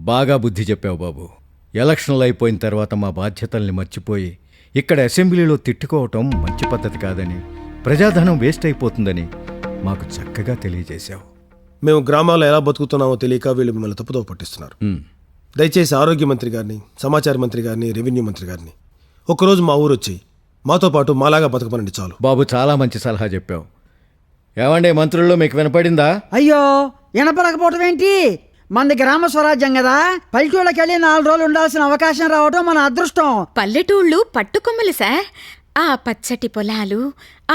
బాగా బుద్ధి చెప్పావు బాబు. ఎలక్షన్లు అయిపోయిన తర్వాత మా బాధ్యతల్ని మర్చిపోయి ఇక్కడ అసెంబ్లీలో తిట్టుకోవటం మంచి పద్ధతి కాదని, ప్రజాధనం వేస్ట్ అయిపోతుందని మాకు చక్కగా తెలియజేశావు. మేము గ్రామాల్లో ఎలా బతుకుతున్నామో తెలియక వీళ్ళు మిమ్మల్ని తప్పుదో పట్టిస్తున్నారు. దయచేసి ఆరోగ్య మంత్రి గారిని, సమాచార మంత్రి గారిని, రెవెన్యూ మంత్రి గారిని ఒక్కరోజు మా ఊరు వచ్చి మాతో పాటు మాలాగా బతకమనండి చాలు. బాబు, చాలా మంచి సలహా చెప్పావు. ఏమండే మంత్రుల్లో మీకు వినపడిందా? అయ్యో, వినపడకపోవటం ఏంటి? మనది గ్రామ స్వరాజ్యం కదా, పల్లెటూళ్ళకి వెళ్ళి 4 రోజులు ఉండాల్సిన అవకాశం రావడం మన అదృష్టం. పల్లెటూళ్ళు పట్టుకొమ్మలు సార్. ఆ పచ్చటి పొలాలు,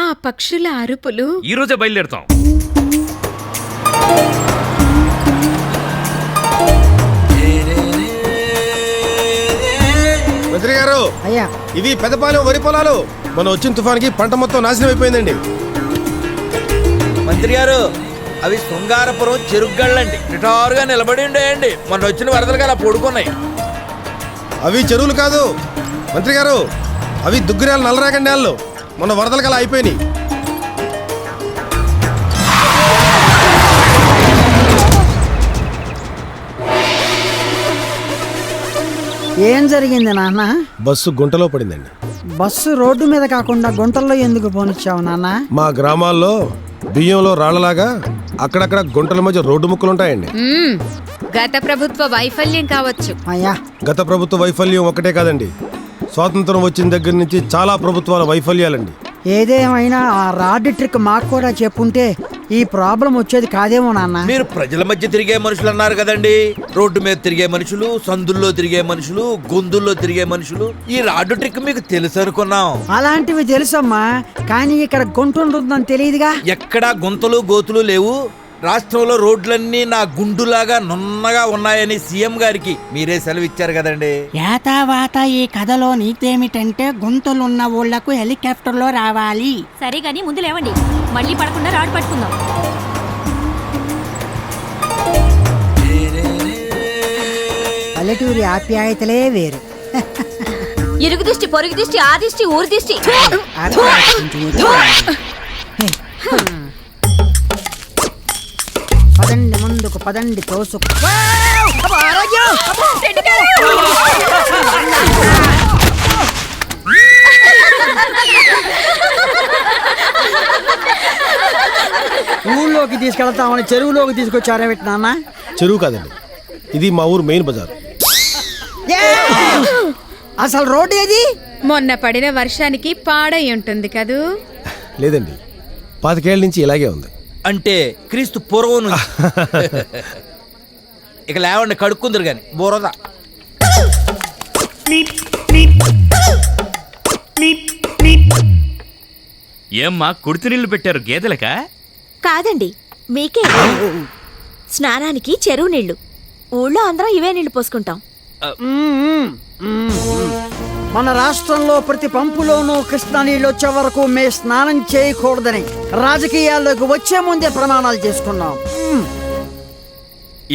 ఆ పక్షుల అరుపులు. ఈ రోజే బయలుదేరుతాం. మంత్రి గారు, అయ్యా, ఇవి పెద్దపాలెం వరి పొలాలు. మనం వచ్చిన తుఫానికి పంట మొత్తం నాశనం అయిపోయిందండి. మంత్రి గారు, అవి శృంగారపురం చెరుగ్గళ్ళండి. నిటారుగా నిలబడి ఉండేయండి. మొన్న వచ్చిన వరదలుగా అలా పడుకున్నాయి. అవి చెరువులు కాదు మంత్రి గారు, అవి దుగ్గిరాలు నల్లరాగండాళ్ళు. మొన్న వరదలుగా అలా అయిపోయినాయి. ఏం జరిగింది నాన్న? బస్సు గుంటలో పడిందండి. బస్సు రోడ్డు మీద కాకుండా గుంటల్లో ఎందుకు పోనిచ్చావు నాన్న? మా గ్రామాల్లో బియ్యంలో రాళ్లలాగా అక్కడక్కడ గుంటల మధ్య రోడ్డు ముక్కలు ఉంటాయండి. గత ప్రభుత్వ వైఫల్యం కావచ్చు. అయ్యా, గత ప్రభుత్వ వైఫల్యం ఒకటే కాదండి, స్వాతంత్రం వచ్చిన దగ్గర నుంచి చాలా ప్రభుత్వాల వైఫల్యాలండి. ఏదేమైనా ఆ రాడ్ ట్రిక్ మాకు కూడా చెప్పుంటే ఈ ప్రాబ్లం వచ్చేది కాదేమో నాన్న. మీరు ప్రజల మధ్య తిరిగే మనుషులు అన్నారు కదండి. రోడ్డు మీద తిరిగే మనుషులు, సందుల్లో తిరిగే మనుషులు, గొంతుల్లో తిరిగే మనుషులు. ఈ రాడ్డు ట్రిక్ మీకు తెలుసు అనుకున్నాం. అలాంటివి తెలుసమ్మా, కానీ ఇక్కడ గుంట ఉంటుందని తెలియదుగా. ఎక్కడా గుంతలు గోతులు లేవు. రాష్ట్రంలో రోడ్లన్నీ నా గుండులాగా నున్నగా ఉన్నాయని సీఎం గారికి మీరే సెలవిచ్చారు కదండి. యాతావాత ఈ కథలో నీతేమిటంటే గుంతలున్న ఊళ్లకు హెలికాప్టర్లో రావాలి. సరే గాని ముందు లేవండి, మళ్ళీ పడకుండా రాడ్ పట్టుకుందాం. పల్లెటూరి ఆప్యాయతలే వేరు. ఇరుగు దిష్టి, పొరుగు దిష్టి, ఆ దిష్టి, ఊరి దిష్టి. పదండి ముందుకు, పదండి తోసుకు. ఊళ్ళోకి తీసుకెళ్తామని చెరువులోకి తీసుకొచ్చారా నాన్న? చెరువు కాదండి, ఇది మా ఊరు మెయిన్ బజార్. అసలు రోడ్డు ఏది? మొన్న పడిన వర్షానికి పాడై ఉంటుంది కదూ. లేదండి, 25 ఏళ్ల నుంచి ఇలాగే ఉంది. అంటే క్రీస్తు పూర్వం నుంచి. ఇక లేవండి, కడుక్కుందరు గాని బోరద. ఏమ్మా కుడితి నీళ్లు పెట్టారు గేదెలకా? కాదండి, మీకే. స్నానానికి చెరువు నీళ్లు. ఊళ్ళో అందరం ఇవే నీళ్లు పోసుకుంటాం. మన రాష్ట్రంలో ప్రతి పంపులోనూ కృష్ణా నీళ్ళు వచ్చే వరకు మే స్నానం చేయకూడదని రాజకీయాల్లోకి వచ్చే ముందే ప్రమాణాలు చేసుకున్నాం.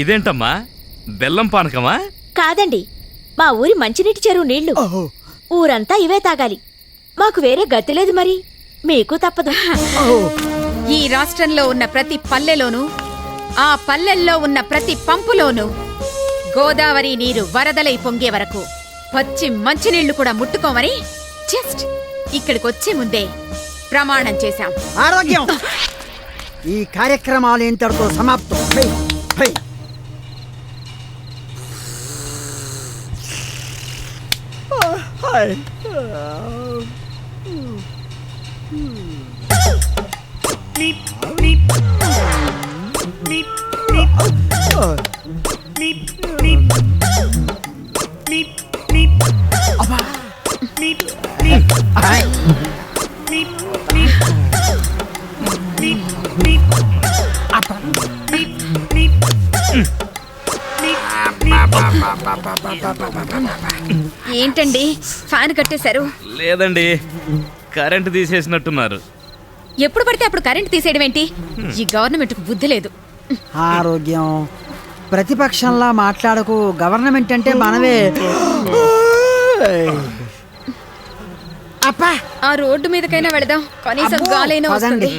ఇదేంటమ్మా, బెల్లం పానకమా? కాదండి, మా ఊరి మంచినీటి చెరువు నీళ్లు. ఊరంతా ఇవే తాగాలి. మాకు వేరే గతి లేదు, మరి మీకు తప్పదు. ఈ రాష్ట్రంలో ఉన్న ప్రతి పల్లెలోనూ, ఆ పల్లెల్లో ఉన్న ప్రతి పంపులోనూ గోదావరి నీరు వరదలై పొంగే వరకు పచ్చి మంచినీళ్లు కూడా ముట్టుకోమని జస్ట్ ఇక్కడికి వచ్చే ముందే ప్రమాణం చేశాం. ఆరోగ్యం. ఈ కార్యక్రమాలు ఇంతటితో సమాప్తం. ఏంటండి ఫ్యాన్ కట్టేశారు? లేదండి, కరెంటు తీసేసినట్టున్నారు. ఎప్పుడు పడితే అప్పుడు కరెంట్ తీసేయడం ఏంటి? ఈ గవర్నమెంట్ కు బుద్ధి లేదు. ఆరోగ్యం. ప్రతిపక్షంలా మాట్లాడకు. గవర్నమెంట్ అంటే మనమే. అప్పా, ఆ రోడ్డు మీదకైనా వెళదాం, కనీసం గాలైనా వస్తుంది.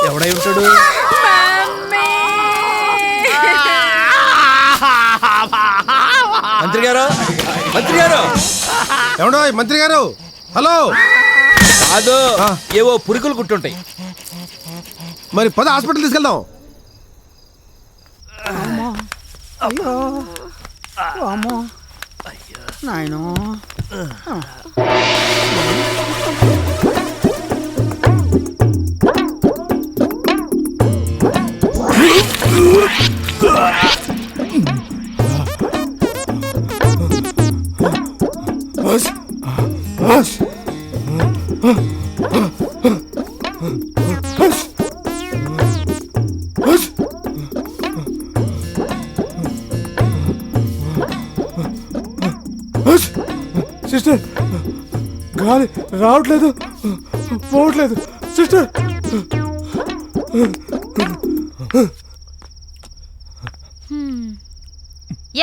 ఎవడై ఉంటాడు? మంత్రి గారు, మంత్రి గారు, ఎవడో మంత్రి గారు. హలో. కాదు, ఏవో పురుగులు కుట్టుంటాయి. మరి పద హాస్పిటల్ తీసుకెళ్దాం. అయ్యో అమ్మో నాయనో. సిస్టర్, గాలి రావట్లేదు, పోవట్లేదు సిస్టర్.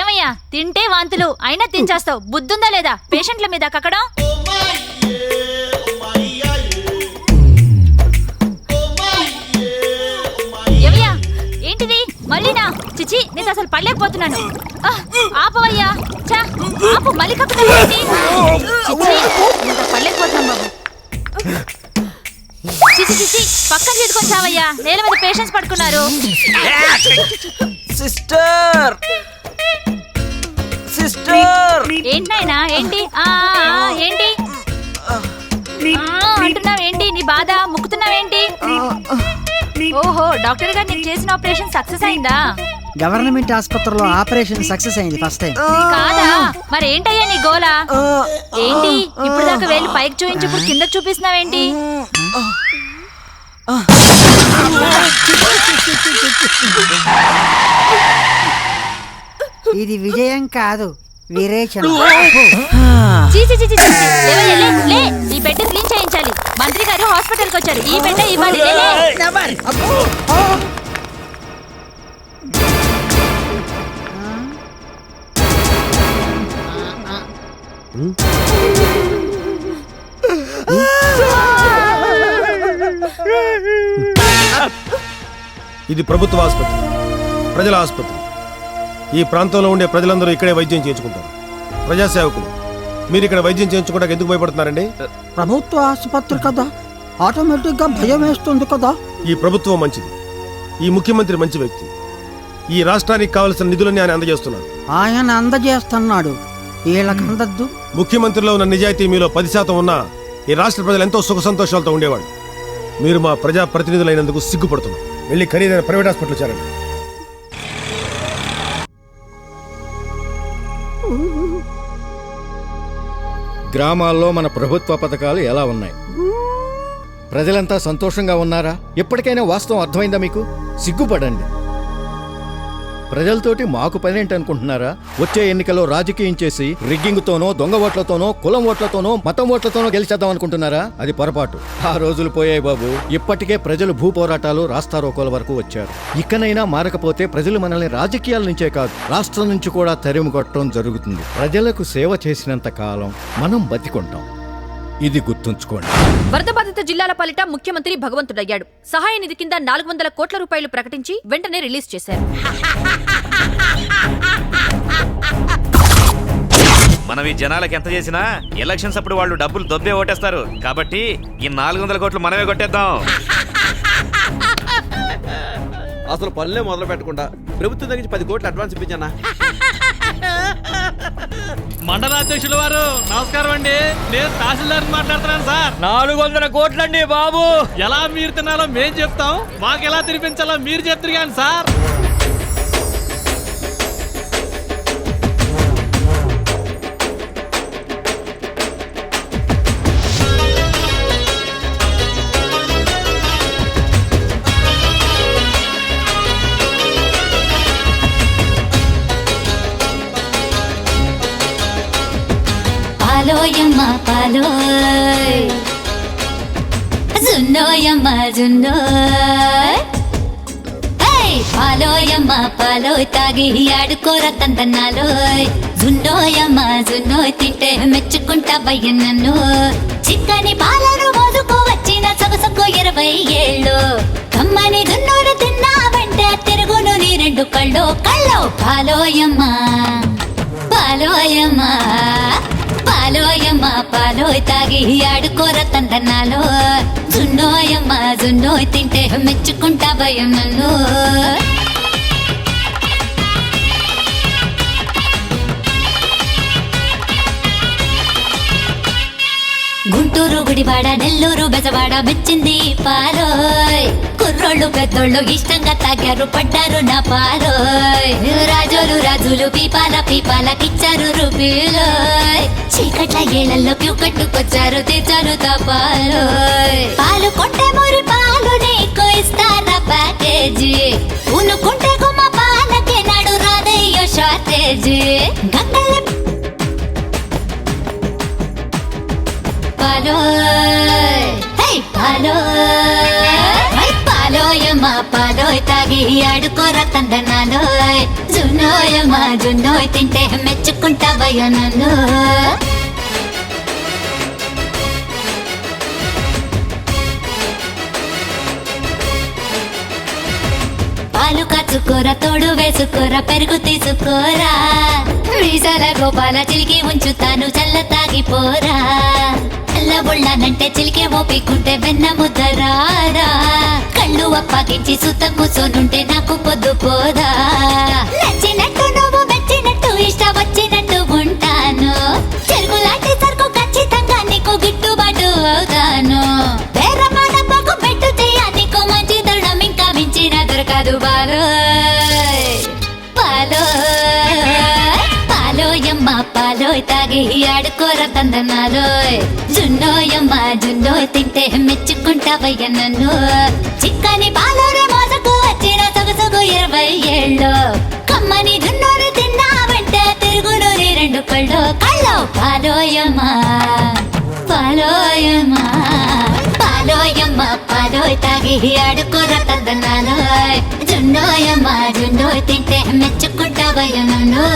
ఏమయ్యా తింటే వాంతులు అయినా తించేస్తావు, బుద్ధుందా లేదా? పేషెంట్ల మీద కక్కడం. ఏమయ్యా ఏంటిది మళ్ళీనా? చిచి, నేను అసలు పడలేకపోతున్నాను. ఆపవయ్యా. చా ఆపు, మళ్ళీ కక్కుతావేంటి? చిచి, నేను పడలేకపోతున్నాను బాబు. చిచి చిచి, పక్కన తీసుకొని చావయ్యా, నేల మీద పేషెంట్స్ పడుకున్నారు. Sister, sister. ఏంటి నాయనా? ఏంటి ఏంటి అంటున్నావేంటి? నీ బాధ ముక్కుతున్నావేంటి? ఓహో, డాక్టర్ గారు నీకు చేసిన ఆపరేషన్ సక్సెస్ అయిందా? గవర్నమెంట్ ఆసుపత్రిలో ఆపరేషన్ సక్సెస్ అయింది ఫస్ట్ టైం. కాదా? మరి ఏంటయ్యా నీ గోలా? ఏంటి ఇప్పుడు దాకా వేలు పైకి చూపించి ఇప్పుడు కిందకి చూపిస్తున్నావేంటి? ఇది విజయం కాదు, విరేచనం. చీచి చీచి చీచి. లేవయ్యా, లే, లే. ఈ బెడ్ క్లీన్ చేయించాలి. మంత్రి గారు హాస్పిటల్కి వచ్చారు, ఈ బెడ్ ఇవ్వాలి. లే, లే. ఇది ప్రభుత్వ ఆసుపత్రి, ప్రజల ఆసుపత్రి. ఈ ప్రాంతంలో ఉండే ప్రజలందరూ ఇక్కడే వైద్యం చేయించుకుంటారు. ప్రజాసేవకులు, మీరు ఇక్కడ వైద్యం చేయించుకోవడానికి ఎందుకు భయపడుతున్నారండి? ప్రభుత్వ ఆసుపత్రి కదా, ఆటోమేటిక్ గా భయం వేస్తుంది కదా. ఈ ప్రభుత్వం మంచిది, ఈ ముఖ్యమంత్రి మంచి వ్యక్తి. ఈ రాష్ట్రానికి కావలసిన నిధులన్నీ ఆయన అందజేస్తున్నారు. ఆయన అందజేస్తున్నాడు, వీళ్ళకి అందద్దు. ముఖ్యమంత్రిలో ఉన్న నిజాయితీ మీలో 10% ఉన్నా ఈ రాష్ట్ర ప్రజలు ఎంతో సుఖ సంతోషాలతో ఉండేవాడు. మీరు మా ప్రజా ప్రతినిధులైనందుకు సిగ్గుపడుతున్నారు. వెళ్ళి ఖరీదైన ప్రైవేట్ హాస్పిటల్ చేరండి. గ్రామాల్లో మన ప్రభుత్వ పథకాలు ఎలా ఉన్నాయి? ప్రజలంతా సంతోషంగా ఉన్నారా? ఎప్పటికైనా వాస్తవం అర్థమైందా మీకు? సిగ్గుపడండి. ప్రజలతోటి మాకు పనేంటి అనుకుంటున్నారా? వచ్చే ఎన్నికల్లో రాజకీయం చేసి రిగ్గింగ్తోనో, దొంగ ఓట్లతోనో, కులం ఓట్లతోనో, మతం ఓట్లతోనో గెలిచేద్దాం అనుకుంటున్నారా? అది పొరపాటు. ఆ రోజులు పోయాయి బాబు. ఇప్పటికే ప్రజలు భూ పోరాటాలు, రాస్తారోకోల వరకు వచ్చారు. ఇకనైనా మారకపోతే ప్రజలు మనల్ని రాజకీయాల నుంచే కాదు, రాష్ట్రం నుంచి కూడా తరిమి కొట్టడం జరుగుతుంది. ప్రజలకు సేవ చేసినంత కాలం మనం బతికుంటాం. ఇది గుర్తుంచుకోండి. వరద బాధిత జిల్లాల పాలిట ముఖ్యమంత్రి భగవంతుడయ్యాడు. సహాయ నిధి కింద 400 కోట్ల రూపాయలు ప్రకటించి వెంటనే రిలీజ్ చేశారు. మనం ఈ జనాలకు ఎంత చేసినా ఎలక్షన్స్ అప్పుడు వాళ్ళు డబ్బులు దొబ్బే ఓటేస్తారు. కాబట్టి ఈ 400 కోట్లు మనమే కొట్టేద్దాం. అసలు పనులే మొదలు పెట్టకుండా ప్రభుత్వం దగ్గర 10 కోట్లు అడ్వాన్స్ ఇప్పించన్నా. మండలాధ్యక్షుల వారు నమస్కారం అండి. నేను తహసీల్దార్ మాట్లాడుతున్నాను సార్. 400 కోట్లండి బాబు. ఎలా మీరు తినాలో మేం చెప్తాం, మాకు ఎలా తినిపించాలో మీరు చెప్తారు కానీ సార్. పాలోయమ్మ పాలోయ్, జున్నోయమ్మ జున్నోయ్, పాలోయమ్మ పాలోయ్ తాగి ఆడుకోర తందన్నాలోయ్. జున్నోయమ్మ జున్నోయ్ తింటే మెచ్చుకుంటా భయ్య నన్ను. చిక్కని పాలను మోసుకు వచ్చిన సొగసకు 20 ఏళ్ళు. కమ్మని జున్నోడు తిన్నావంటే తిరుగును నీ 2 కళ్ళు. కళ్ళు పాలోయమ్మ పాలోయమ్మ పాలోయమ్మ పాలోయ్ తాగి ఆడుకోర తందనాలో. జున్నోయమ్మ జున్నోయ్ తింటే మెచ్చుకుంటా భయం నన్ను. గుంటూరు గుడివాడ నెల్లూరు బెజవాడ మెచ్చింది పాలోయ్. కుర్రోళ్ళు పెద్దోళ్ళు ఇష్టంగా తాగారు పడ్డారు నా పాలోయ్. రాజోలు రాజులు పీపాలకిచ్చారు రూపీలోయ్. చీకట్ల ఏళ్లలో క్యూ కట్టుకొచ్చారు తీర్చారు తపాలోయ్. పాలు కొంటే మురి పాలు నీకు ఇస్తారా ప్యాకేజీ. ఊనుకుంటే గుమ్మ పాలకే నాడు రాదయ్యో షార్టేజీ. గంగల్ని పాలోయ్ పాలోయ్ పాలోయమ్మ పాలోయ్ తాగి ఆడుకోర తందనాలోయ్. జున్నోయమ్మ జున్నోయ్ తింటే మెచ్చుకుంటా భయ నన్ను. పాలు కాచుకోర తోడు వేసుకోర పెరుగు తీసుకోరా. మీసాల గోపాల చిలికి ఉంచుతాను చల్ల తాగిపోరా. చల్లబుళ్ళనంటే చిలికే ఓపికుంటే వెన్న ముద్దరారా. కళ్ళు అప్పగించి సుత కూర్చోనుంటే నాకు పొద్దు పోదా. నచ్చినట్టు నువ్వు మెచ్చినట్టు ఇష్ట వచ్చినట్టు ఉంటాను. చెరుకు లాంటి సరుకు ఖచ్చితంగా నీకు గిట్టుబాటు అవుతాను. పేరమాన పక్కు పెట్టు చెయ్య నీకు మంచి తరుణం ఇంకా మించిన దొరకదు పాలోయ్ పాలోయ్ పాలోయమ్మ పాలోయ్ తాగి ఆడుకోర తందనాలోయ్. జున్నోయమ్మ జున్నోయ్ తింటే మెచ్చుకుంటా భయ్య నన్ను. చిక్కని పాలోనే మోసకు వచ్చిన సొగసుకు 20 ఏళ్ళు. కమ్మని జున్నోరు తిన్నావంటే తిరుగును నీ 2 కళ్ళు. కళ్ళు పాలోయమ్మ పాలోయమ్మ పాలోయమ్మ పాలోయ్ తాగి ఆడుకోర తందనాలోయ్. జున్నోయమ్మ జున్నోయ్ తింటే మెచ్చుకుంటా భయ్య నన్ను.